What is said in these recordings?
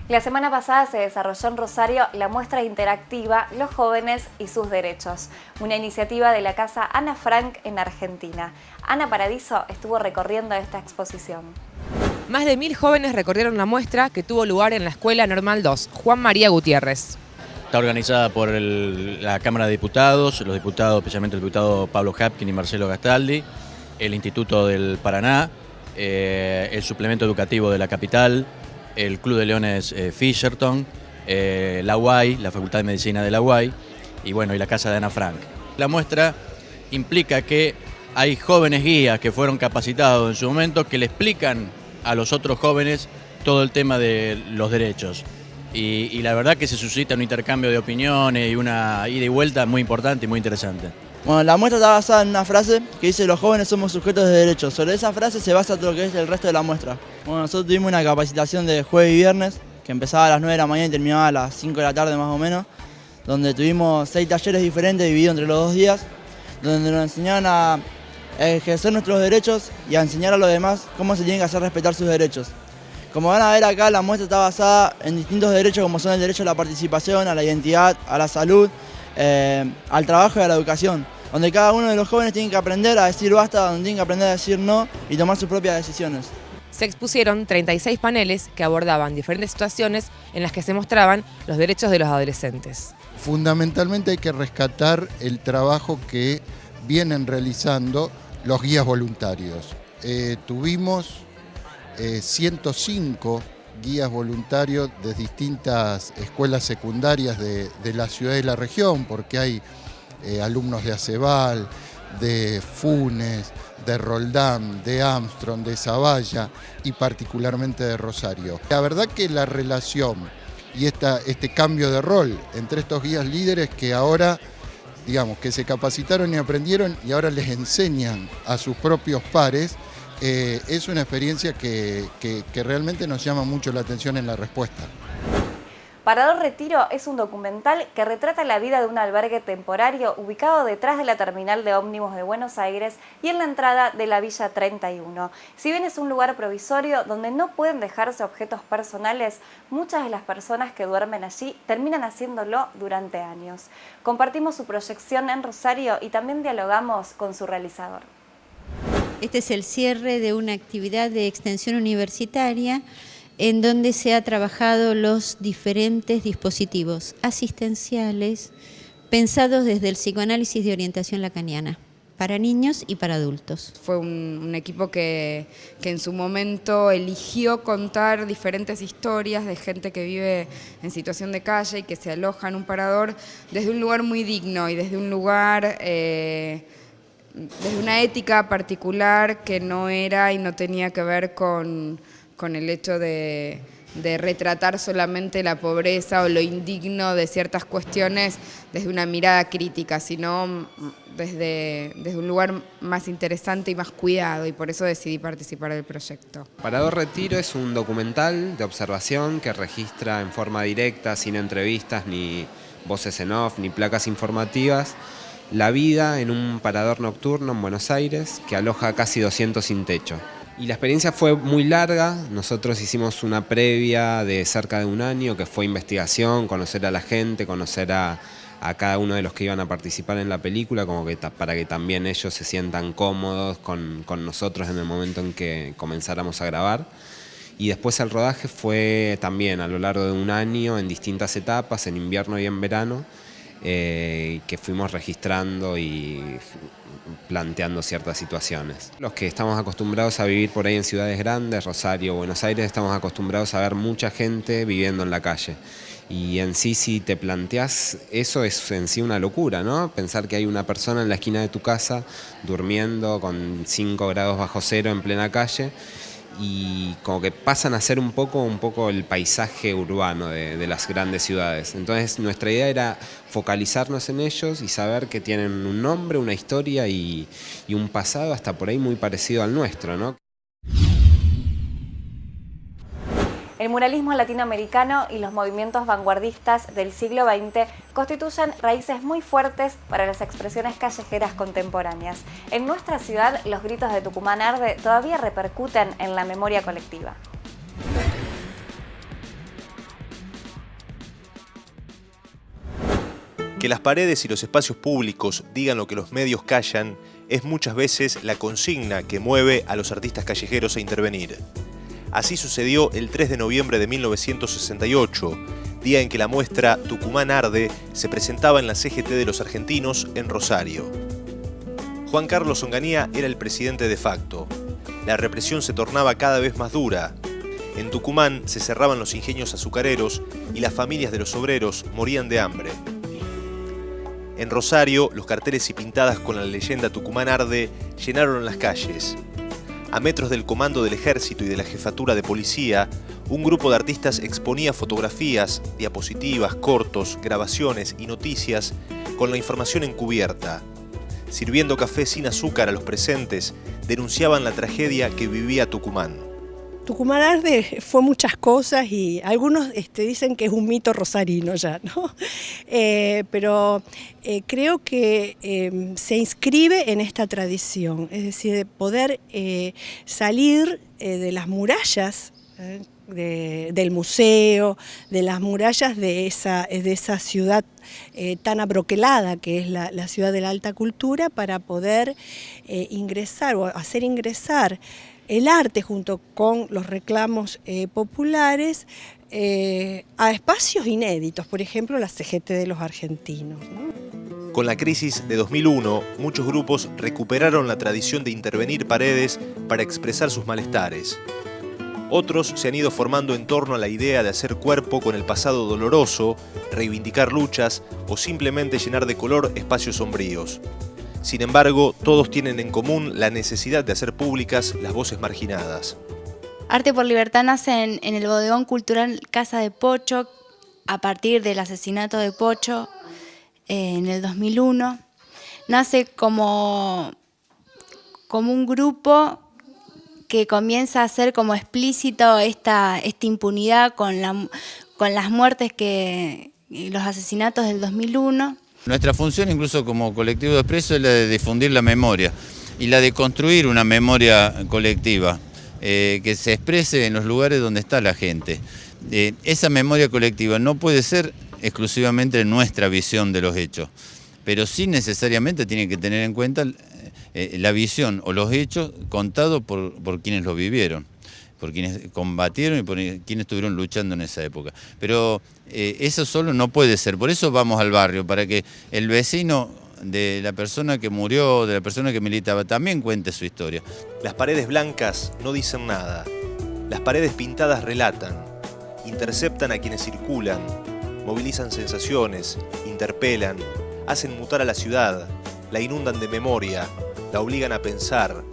La semana pasada se desarrolló en Rosario la muestra interactiva Los jóvenes y sus derechos, una iniciativa de la Casa Ana Frank en Argentina. Ana Paradiso estuvo recorriendo esta exposición. Más de 1000 jóvenes recorrieron la muestra que tuvo lugar en la Escuela Normal 2, Juan María Gutiérrez. Está organizada por la Cámara de Diputados, los diputados, especialmente el diputado Pablo Hapkin y Marcelo Gastaldi, el Instituto del Paraná, el Suplemento Educativo de la Capital, el Club de Leones Fisherton, la UAI, la Facultad de Medicina de la UAI y la Casa de Ana Frank. La muestra implica que hay jóvenes guías que fueron capacitados en su momento que le explican a los otros jóvenes todo el tema de los derechos. Y la verdad que se suscita un intercambio de opiniones y una ida y vuelta muy importante y muy interesante. Bueno, la muestra está basada en una frase que dice: los jóvenes somos sujetos de derechos. Sobre esa frase se basa todo lo que es el resto de la muestra. Bueno, nosotros tuvimos una capacitación de jueves y viernes, que empezaba a las 9 de la mañana y terminaba a las 5 de la tarde más o menos, donde tuvimos 6 talleres diferentes divididos entre los 2 días, donde nos enseñaron a ejercer nuestros derechos y a enseñar a los demás cómo se tienen que hacer respetar sus derechos. Como van a ver acá, la muestra está basada en distintos derechos, como son el derecho a la participación, a la identidad, a la salud, al trabajo y a la educación, donde cada uno de los jóvenes tiene que aprender a decir basta, donde tienen que aprender a decir no y tomar sus propias decisiones. Se expusieron 36 paneles que abordaban diferentes situaciones en las que se mostraban los derechos de los adolescentes. Fundamentalmente hay que rescatar el trabajo que vienen realizando los guías voluntarios. Tuvimos 105 guías voluntarios de distintas escuelas secundarias de la ciudad y la región, porque hay alumnos de Aceval, de Funes, de Roldán, de Armstrong, de Zavalla y particularmente de Rosario. La verdad que la relación y este cambio de rol entre estos guías líderes que ahora, digamos, que se capacitaron y aprendieron y ahora les enseñan a sus propios pares, es una experiencia que realmente nos llama mucho la atención en la respuesta. Parador Retiro es un documental que retrata la vida de un albergue temporario ubicado detrás de la terminal de ómnibus de Buenos Aires y en la entrada de la Villa 31. Si bien es un lugar provisorio donde no pueden dejarse objetos personales, muchas de las personas que duermen allí terminan haciéndolo durante años. Compartimos su proyección en Rosario y también dialogamos con su realizador. Este es el cierre de una actividad de extensión universitaria en donde se ha trabajado los diferentes dispositivos asistenciales pensados desde el psicoanálisis de orientación lacaniana, para niños y para adultos. Fue un equipo que en su momento eligió contar diferentes historias de gente que vive en situación de calle y que se aloja en un parador desde un lugar muy digno y desde un lugar, desde una ética particular que no era y no tenía que ver con el hecho de retratar solamente la pobreza o lo indigno de ciertas cuestiones desde una mirada crítica, sino desde un lugar más interesante y más cuidado, y por eso decidí participar del proyecto. Parador Retiro es un documental de observación que registra en forma directa, sin entrevistas, ni voces en off, ni placas informativas, la vida en un parador nocturno en Buenos Aires que aloja casi 200 sin techo. Y la experiencia fue muy larga. Nosotros hicimos una previa de cerca de un año que fue investigación, conocer a la gente, conocer a cada uno de los que iban a participar en la película, como que para que también ellos se sientan cómodos con nosotros en el momento en que comenzáramos a grabar. Y después el rodaje fue también a lo largo de un año en distintas etapas, en invierno y en verano, que fuimos registrando y planteando ciertas situaciones. Los que estamos acostumbrados a vivir por ahí en ciudades grandes, Rosario, Buenos Aires, estamos acostumbrados a ver mucha gente viviendo en la calle. Y en sí, si te planteás, eso es en sí una locura, ¿no? Pensar que hay una persona en la esquina de tu casa durmiendo con 5 grados bajo cero en plena calle, y como que pasan a ser un poco el paisaje urbano de las grandes ciudades. Entonces nuestra idea era focalizarnos en ellos y saber que tienen un nombre, una historia y un pasado hasta por ahí muy parecido al nuestro, ¿no? El muralismo latinoamericano y los movimientos vanguardistas del siglo XX constituyen raíces muy fuertes para las expresiones callejeras contemporáneas. En nuestra ciudad, los gritos de Tucumán Arde todavía repercuten en la memoria colectiva. Que las paredes y los espacios públicos digan lo que los medios callan es muchas veces la consigna que mueve a los artistas callejeros a intervenir. Así sucedió el 3 de noviembre de 1968, día en que la muestra Tucumán Arde se presentaba en la CGT de los Argentinos en Rosario. Juan Carlos Onganía era el presidente de facto. La represión se tornaba cada vez más dura. En Tucumán se cerraban los ingenios azucareros y las familias de los obreros morían de hambre. En Rosario, los carteles y pintadas con la leyenda Tucumán Arde llenaron las calles. A metros del comando del ejército y de la jefatura de policía, un grupo de artistas exponía fotografías, diapositivas, cortos, grabaciones y noticias con la información encubierta. Sirviendo café sin azúcar a los presentes, denunciaban la tragedia que vivía Tucumán. Tucumán Arde fue muchas cosas y algunos dicen que es un mito rosarino ya, ¿no? Pero creo que se inscribe en esta tradición, es decir, de poder salir de las murallas del museo, de las murallas de esa ciudad tan abroquelada que es la ciudad de la alta cultura, para poder ingresar o hacer ingresar el arte junto con los reclamos populares a espacios inéditos, por ejemplo la CGT de los Argentinos, ¿no? Con la crisis de 2001, muchos grupos recuperaron la tradición de intervenir paredes para expresar sus malestares. Otros se han ido formando en torno a la idea de hacer cuerpo con el pasado doloroso, reivindicar luchas o simplemente llenar de color espacios sombríos. Sin embargo, todos tienen en común la necesidad de hacer públicas las voces marginadas. Arte por Libertad nace en el bodegón cultural Casa de Pocho a partir del asesinato de Pocho en el 2001. Nace como un grupo que comienza a hacer como explícito esta impunidad con las muertes y los asesinatos del 2001. Nuestra función, incluso como colectivo de expreso, es la de difundir la memoria y la de construir una memoria colectiva que se exprese en los lugares donde está la gente. Esa memoria colectiva no puede ser exclusivamente nuestra visión de los hechos, pero sí necesariamente tiene que tener en cuenta la visión o los hechos contados por quienes lo vivieron, por quienes combatieron y por quienes estuvieron luchando en esa época. Pero eso solo no puede ser, por eso vamos al barrio, para que el vecino de la persona que murió, de la persona que militaba, también cuente su historia. Las paredes blancas no dicen nada. Las paredes pintadas relatan, interceptan a quienes circulan, movilizan sensaciones, interpelan, hacen mutar a la ciudad, la inundan de memoria, la obligan a pensar,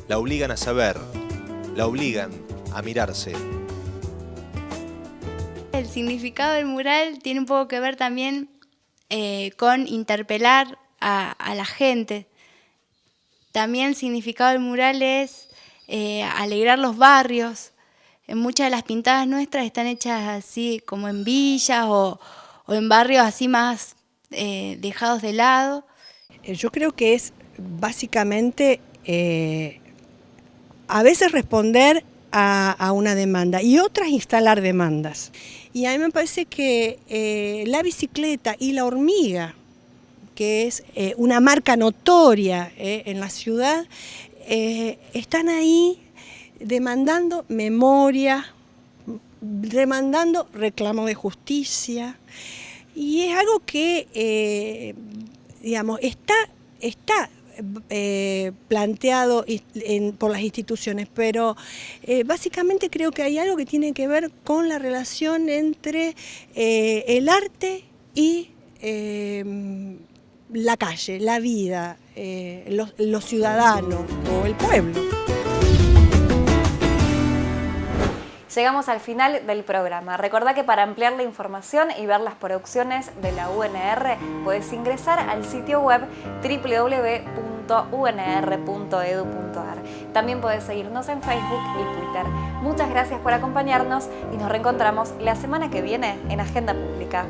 la obligan a saber, la obligan a mirarse. El significado del mural tiene un poco que ver también con interpelar a la gente. También el significado del mural es alegrar los barrios. Muchas de las pintadas nuestras están hechas así como en villas o en barrios así más dejados de lado. Yo creo que es básicamente a veces responder a una demanda y otras instalar demandas. Y a mí me parece que la bicicleta y la hormiga, que es una marca notoria en la ciudad, están ahí demandando memoria, demandando reclamo de justicia, y es algo que digamos, está planteado por las instituciones, pero básicamente creo que hay algo que tiene que ver con la relación entre el arte y la calle, la vida, los ciudadanos o el pueblo. Llegamos al final del programa. Recordá que para ampliar la información y ver las producciones de la UNR podés ingresar al sitio web www.unr.edu.ar. También podés seguirnos en Facebook y Twitter. Muchas gracias por acompañarnos y nos reencontramos la semana que viene en Agenda Pública.